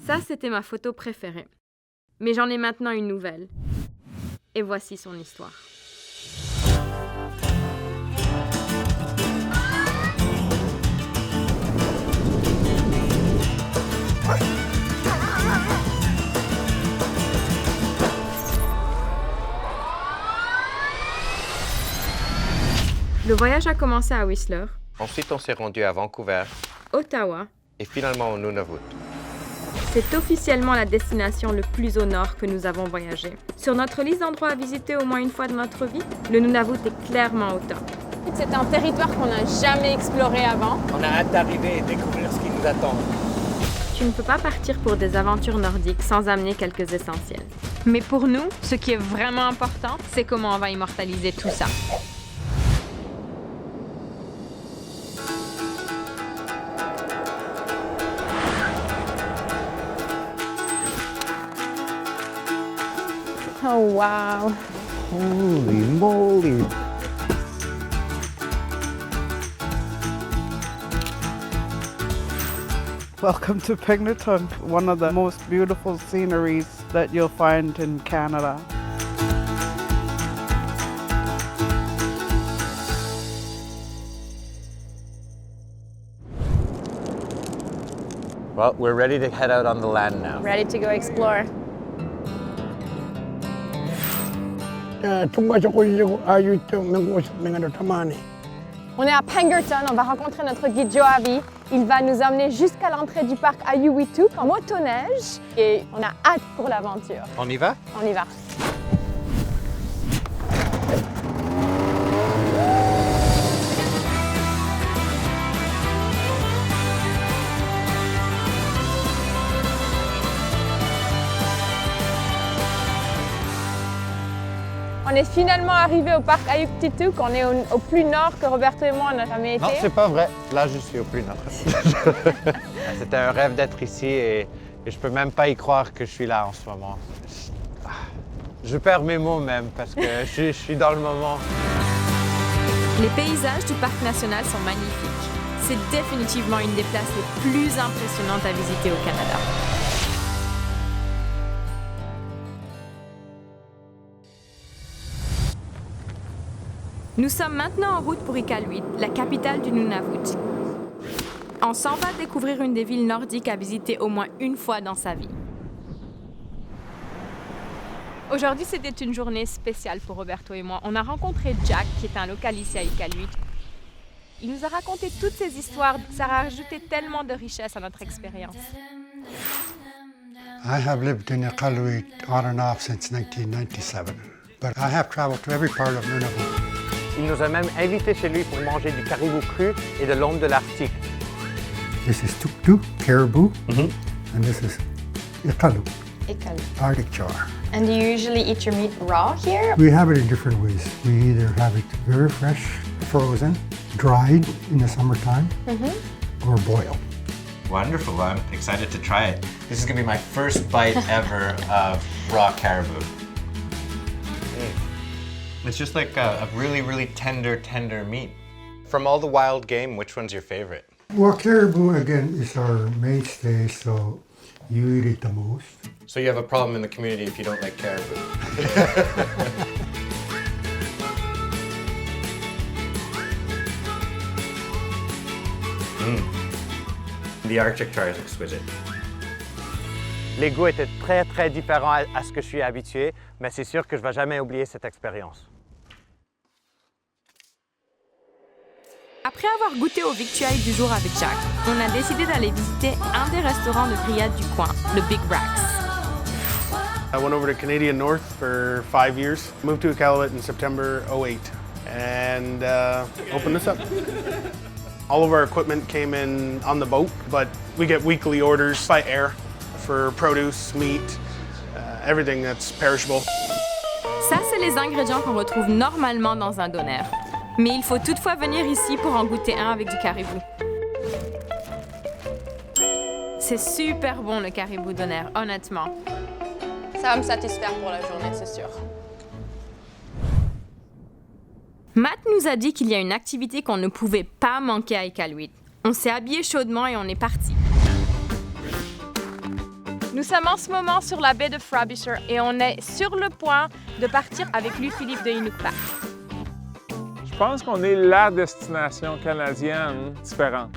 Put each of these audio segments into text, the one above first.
Ça, c'était ma photo préférée. Mais j'en ai maintenant une nouvelle. Et voici son histoire. Le voyage a commencé à Whistler, Ensuite, on s'est rendu à Vancouver Ottawa. et finalement au Nunavut. C'est officiellement la destination le plus au nord que nous avons voyagé. Sur notre liste d'endroits à visiter au moins une fois dans notre vie, le Nunavut est clairement au top. C'est un territoire qu'on n'a jamais exploré avant. On a hâte d'arriver et découvrir ce qui nous attend. Tu ne peux pas partir pour des aventures nordiques sans amener quelques essentiels. Mais pour nous, ce qui est vraiment important, c'est comment on va immortaliser tout ça. Oh wow! Holy moly! Welcome to Pegneton, one of the most beautiful sceneries that you'll find in Canada. Well, we're ready to head out on the land now. Ready to go explore. On est à Pengerton, on va rencontrer notre guide Joavi. Il va nous emmener jusqu'à l'entrée du parc Ayuwituk en motoneige et on a hâte pour l'aventure. On y va? On y va. On est finalement arrivé au parc Ayuwituk. On est au plus nord que Roberto et moi on n'a jamais été. Non, c'est pas vrai. Là, je suis au plus nord. C'était un rêve d'être ici et je peux même pas y croire que je suis là en ce moment. Je perds mes mots même parce que je suis dans le moment. Les paysages du parc national sont magnifiques. C'est définitivement une des places les plus impressionnantes à visiter au Canada. Nous sommes maintenant en route pour Iqaluit, la capitale du Nunavut. On s'en va découvrir une des villes nordiques à visiter au moins une fois dans sa vie. Aujourd'hui, c'était une journée spéciale pour Roberto et moi. On a rencontré Jack, qui est un local ici à Iqaluit. Il nous a raconté toutes ces histoires. Ça a rajouté tellement de richesse à notre expérience. I have lived in Iqaluit on and off since 1997, but I have traveled to every part of Nunavut. Il nous a même invités chez lui pour manger du caribou cru et de l'ombre de l'Arctique. This is Tuktuk, caribou, and this is Iqalu, Arctic char. And do you usually eat your meat raw here? We have it in different ways. We either have it very fresh, frozen, dried in the summertime, or boiled. Wonderful. I'm excited to try it. This is going to be my first bite ever of raw caribou. It's just like a really, really tender meat. From all the wild game, which one's your favorite? Well, caribou, again, is our mainstay, so you eat it the most. So you have a problem in the community if you don't like caribou. The Arctic char is exquisite. Les goûts étaient très, très différents à ce que je suis habitué, mais c'est sûr que je ne vais jamais oublier cette expérience. Après avoir goûté aux victuailles du jour avec Jack, on a décidé d'aller visiter un des restaurants de grillade du coin, le Big Racks. I went over to Canadian North for 5 years, moved to Iqaluit in September 2008, and opened this up. All of our equipment came in on the boat, but we get weekly orders by air for produce, meat, everything that's perishable. Ça, c'est les ingrédients qu'on retrouve normalement dans un doner. Mais il faut toutefois venir ici pour en goûter un avec du caribou. C'est super bon le caribou doner, honnêtement. Ça va me satisfaire pour la journée, c'est sûr. Matt nous a dit qu'il y a une activité qu'on ne pouvait pas manquer à Iqaluit. On s'est habillé chaudement et on est parti. Nous sommes en ce moment sur la baie de Frobisher et on est sur le point de partir avec Louis-Philippe de Inuktitut. Je pense qu'on est la destination canadienne différente.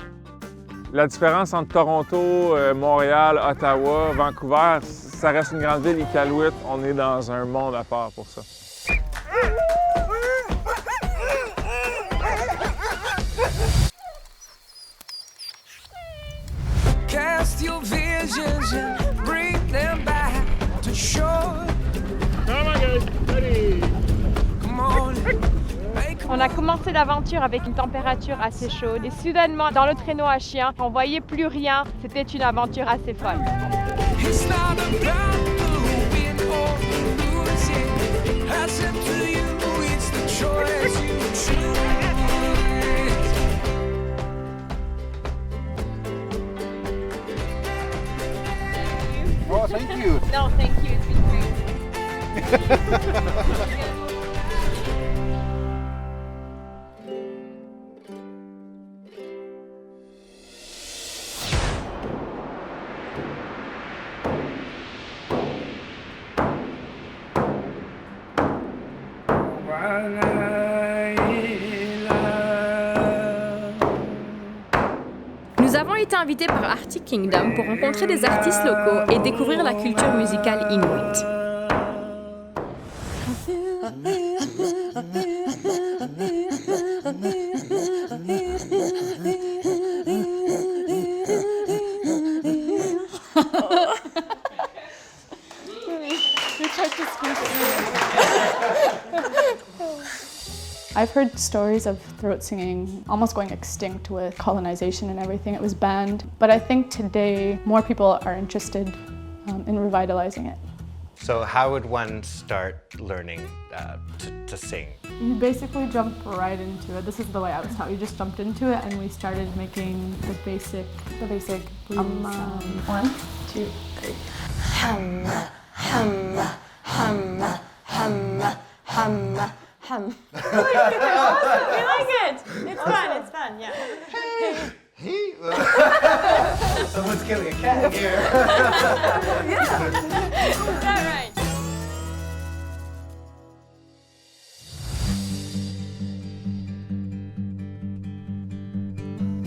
La différence entre Toronto, Montréal, Ottawa, Vancouver, ça reste une grande ville, Iqaluit, on est dans un monde à part pour ça. Cast your visions and bring them back to shore. Come on, guys. Ready. Come on. On a commencé l'aventure avec une température assez chaude et soudainement, dans le traîneau à chien, on voyait plus rien. C'était une aventure assez folle. It's not about the win or losing. That's up to you. It's the choice you choose. Oh, thank you. No, thank you. It's been great. Nous avons été invités par Arctic Kingdom pour rencontrer des artistes locaux et découvrir la culture musicale inuit. I've heard stories of throat singing almost going extinct with colonization and everything. It was banned. But I think today more people are interested in revitalizing it. So how would one start learning to sing? You basically jump right into it. This is the way I was taught. We just jumped into it and we started making the basic breathing sound. 1, 2, 3. Hum, hum, hum, hum, hum, hum. Awesome, we like it. It's fun, yeah. Someone's killing a cat here. Is that right?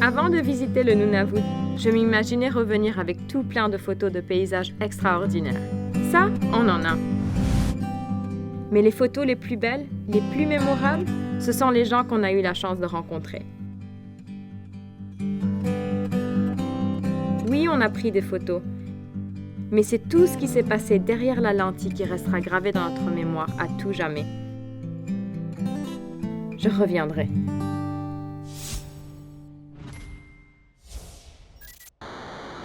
Avant de visiter le Nunavut, je m'imaginais revenir avec tout plein de photos de paysages extraordinaires. Ça, on en a. Mais les photos les plus belles, les plus mémorables, ce sont les gens qu'on a eu la chance de rencontrer. Oui, on a pris des photos, mais c'est tout ce qui s'est passé derrière la lentille qui restera gravé dans notre mémoire à tout jamais. Je reviendrai.